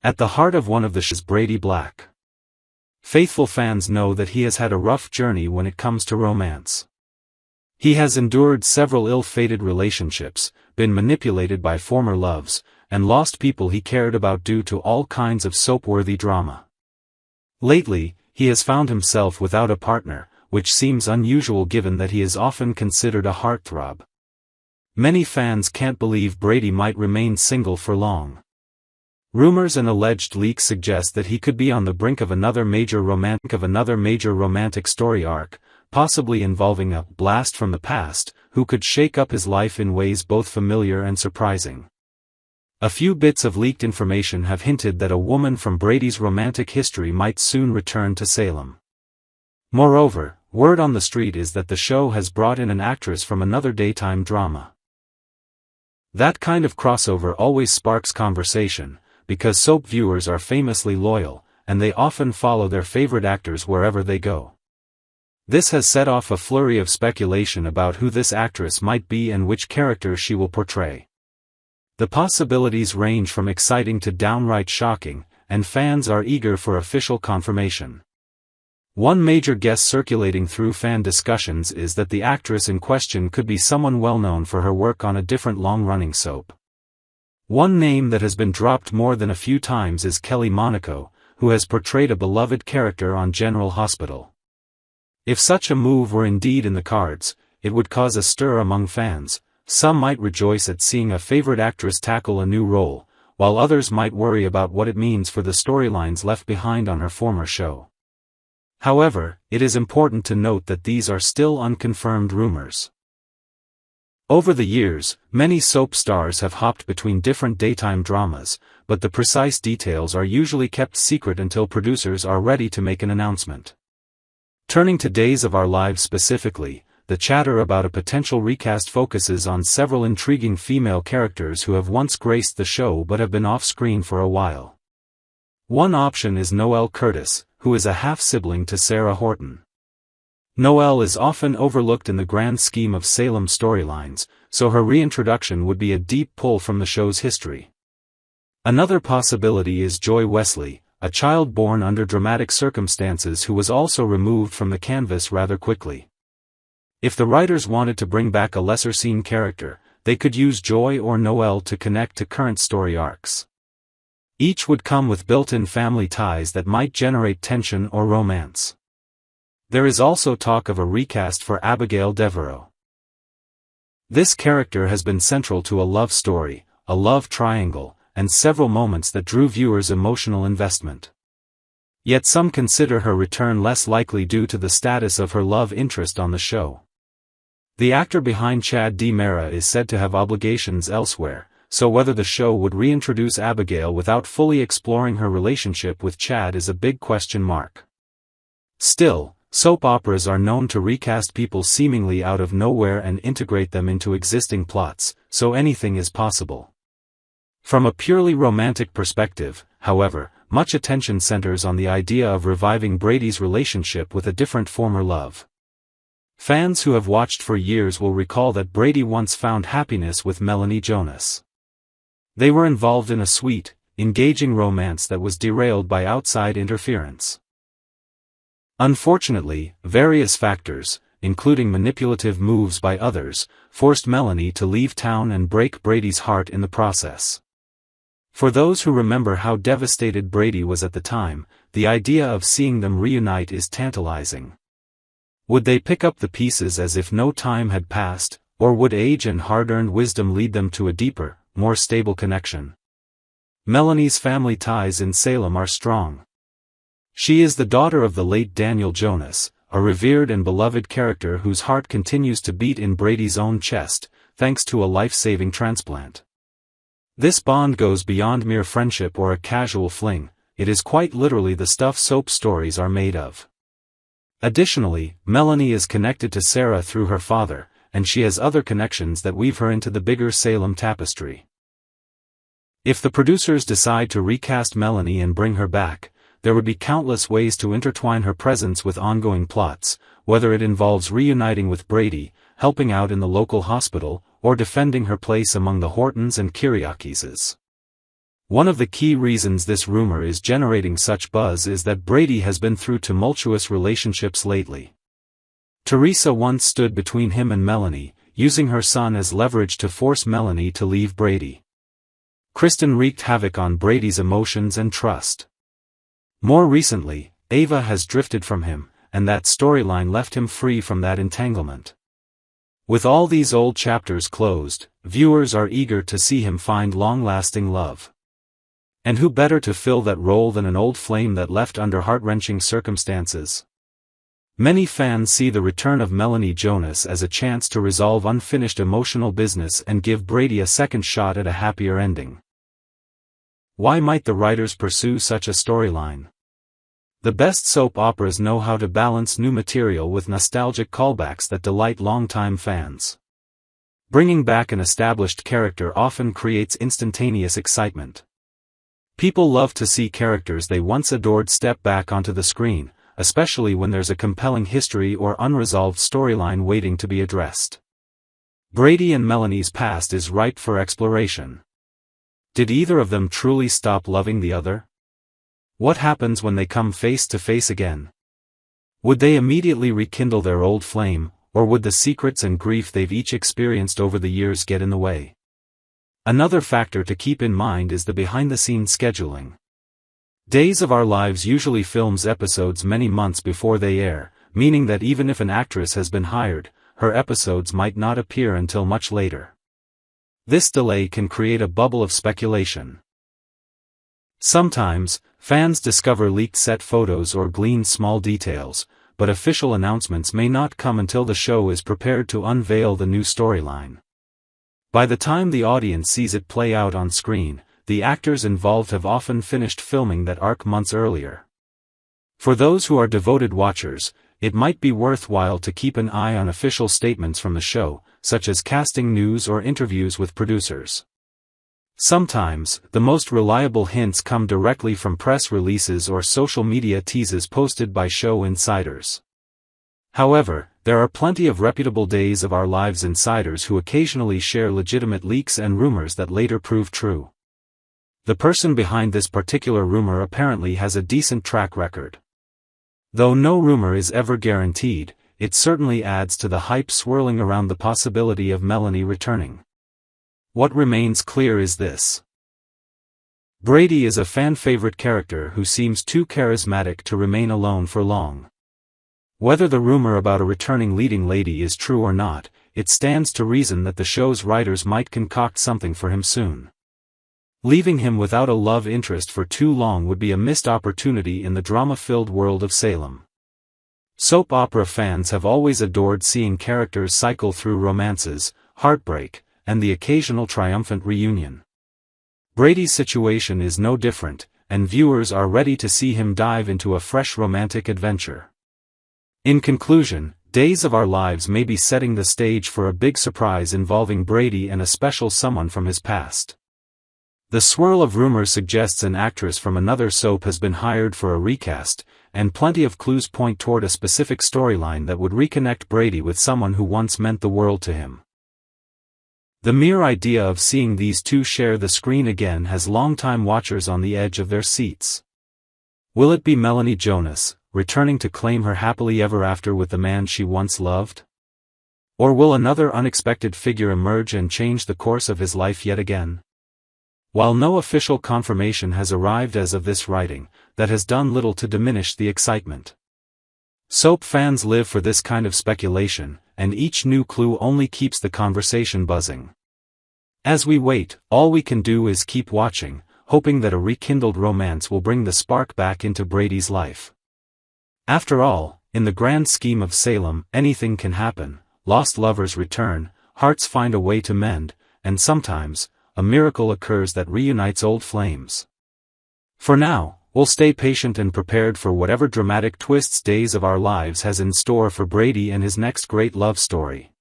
At the heart of one of the shows is Brady Black. Faithful fans know that he has had a rough journey when it comes to romance. He has endured several ill-fated relationships, been manipulated by former loves, and lost people he cared about due to all kinds of soap-worthy drama. Lately, he has found himself without a partner, which seems unusual given that he is often considered a heartthrob. Many fans can't believe Brady might remain single for long. Rumors and alleged leaks suggest that he could be on the brink of another major romantic story arc, possibly involving a blast from the past, who could shake up his life in ways both familiar and surprising. A few bits of leaked information have hinted that a woman from Brady's romantic history might soon return to Salem. Moreover, word on the street is that the show has brought in an actress from another daytime drama. That kind of crossover always sparks conversation, because soap viewers are famously loyal, and they often follow their favorite actors wherever they go. This has set off a flurry of speculation about who this actress might be and which character she will portray. The possibilities range from exciting to downright shocking, and fans are eager for official confirmation. One major guess circulating through fan discussions is that the actress in question could be someone well known for her work on a different long-running soap. One name that has been dropped more than a few times is Kelly Monaco, who has portrayed a beloved character on General Hospital. If such a move were indeed in the cards, it would cause a stir among fans. Some might rejoice at seeing a favorite actress tackle a new role, while others might worry about what it means for the storylines left behind on her former show. However, it is important to note that these are still unconfirmed rumors. Over the years, many soap stars have hopped between different daytime dramas, but the precise details are usually kept secret until producers are ready to make an announcement. Turning to Days of Our Lives specifically, the chatter about a potential recast focuses on several intriguing female characters who have once graced the show but have been off-screen for a while. One option is Noelle Curtis, who is a half-sibling to Sarah Horton. Noelle is often overlooked in the grand scheme of Salem storylines, so her reintroduction would be a deep pull from the show's history. Another possibility is Joy Wesley, a child born under dramatic circumstances who was also removed from the canvas rather quickly. If the writers wanted to bring back a lesser-seen character, they could use Joy or Noelle to connect to current story arcs. Each would come with built-in family ties that might generate tension or romance. There is also talk of a recast for Abigail Devereaux. This character has been central to a love story, a love triangle, and several moments that drew viewers' emotional investment. Yet some consider her return less likely due to the status of her love interest on the show. The actor behind Chad DiMera is said to have obligations elsewhere, so whether the show would reintroduce Abigail without fully exploring her relationship with Chad is a big question mark. Still, soap operas are known to recast people seemingly out of nowhere and integrate them into existing plots, so anything is possible. From a purely romantic perspective, however, much attention centers on the idea of reviving Brady's relationship with a different former love. Fans who have watched for years will recall that Brady once found happiness with Melanie Jonas. They were involved in a sweet, engaging romance that was derailed by outside interference. Unfortunately, various factors, including manipulative moves by others, forced Melanie to leave town and break Brady's heart in the process. For those who remember how devastated Brady was at the time, the idea of seeing them reunite is tantalizing. Would they pick up the pieces as if no time had passed, or would age and hard-earned wisdom lead them to a deeper, more stable connection? Melanie's family ties in Salem are strong. She is the daughter of the late Daniel Jonas, a revered and beloved character whose heart continues to beat in Brady's own chest, thanks to a life-saving transplant. This bond goes beyond mere friendship or a casual fling, it is quite literally the stuff soap stories are made of. Additionally, Melanie is connected to Sarah through her father, and she has other connections that weave her into the bigger Salem tapestry. If the producers decide to recast Melanie and bring her back, there would be countless ways to intertwine her presence with ongoing plots, whether it involves reuniting with Brady, helping out in the local hospital, or defending her place among the Hortons and Kiriakises. One of the key reasons this rumor is generating such buzz is that Brady has been through tumultuous relationships lately. Teresa once stood between him and Melanie, using her son as leverage to force Melanie to leave Brady. Kristen wreaked havoc on Brady's emotions and trust. More recently, Ava has drifted from him, and that storyline left him free from that entanglement. With all these old chapters closed, viewers are eager to see him find long-lasting love. And who better to fill that role than an old flame that left under heart-wrenching circumstances? Many fans see the return of Melanie Jonas as a chance to resolve unfinished emotional business and give Brady a second shot at a happier ending. Why might the writers pursue such a storyline? The best soap operas know how to balance new material with nostalgic callbacks that delight longtime fans. Bringing back an established character often creates instantaneous excitement. People love to see characters they once adored step back onto the screen, especially when there's a compelling history or unresolved storyline waiting to be addressed. Brady and Melanie's past is ripe for exploration. Did either of them truly stop loving the other? What happens when they come face to face again? Would they immediately rekindle their old flame, or would the secrets and grief they've each experienced over the years get in the way? Another factor to keep in mind is the behind-the-scenes scheduling. Days of Our Lives usually films episodes many months before they air, meaning that even if an actress has been hired, her episodes might not appear until much later. This delay can create a bubble of speculation. Sometimes, fans discover leaked set photos or glean small details, but official announcements may not come until the show is prepared to unveil the new storyline. By the time the audience sees it play out on screen, the actors involved have often finished filming that arc months earlier. For those who are devoted watchers, it might be worthwhile to keep an eye on official statements from the show, such as casting news or interviews with producers. Sometimes, the most reliable hints come directly from press releases or social media teases posted by show insiders. However, there are plenty of reputable Days of Our Lives insiders who occasionally share legitimate leaks and rumors that later prove true. The person behind this particular rumor apparently has a decent track record. Though no rumor is ever guaranteed, it certainly adds to the hype swirling around the possibility of Melanie returning. What remains clear is this. Brady is a fan-favorite character who seems too charismatic to remain alone for long. Whether the rumor about a returning leading lady is true or not, it stands to reason that the show's writers might concoct something for him soon. Leaving him without a love interest for too long would be a missed opportunity in the drama-filled world of Salem. Soap opera fans have always adored seeing characters cycle through romances, heartbreak, and the occasional triumphant reunion. Brady's situation is no different, and viewers are ready to see him dive into a fresh romantic adventure. In conclusion, Days of Our Lives may be setting the stage for a big surprise involving Brady and a special someone from his past. The swirl of rumors suggests an actress from another soap has been hired for a recast, and plenty of clues point toward a specific storyline that would reconnect Brady with someone who once meant the world to him. The mere idea of seeing these two share the screen again has longtime watchers on the edge of their seats. Will it be Melanie Jonas, returning to claim her happily ever after with the man she once loved? Or will another unexpected figure emerge and change the course of his life yet again? While no official confirmation has arrived as of this writing, that has done little to diminish the excitement. Soap fans live for this kind of speculation, and each new clue only keeps the conversation buzzing. As we wait, all we can do is keep watching, hoping that a rekindled romance will bring the spark back into Brady's life. After all, in the grand scheme of Salem, anything can happen. Lost lovers return, hearts find a way to mend, and sometimes, a miracle occurs that reunites old flames. For now, we'll stay patient and prepared for whatever dramatic twists Days of Our Lives has in store for Brady and his next great love story.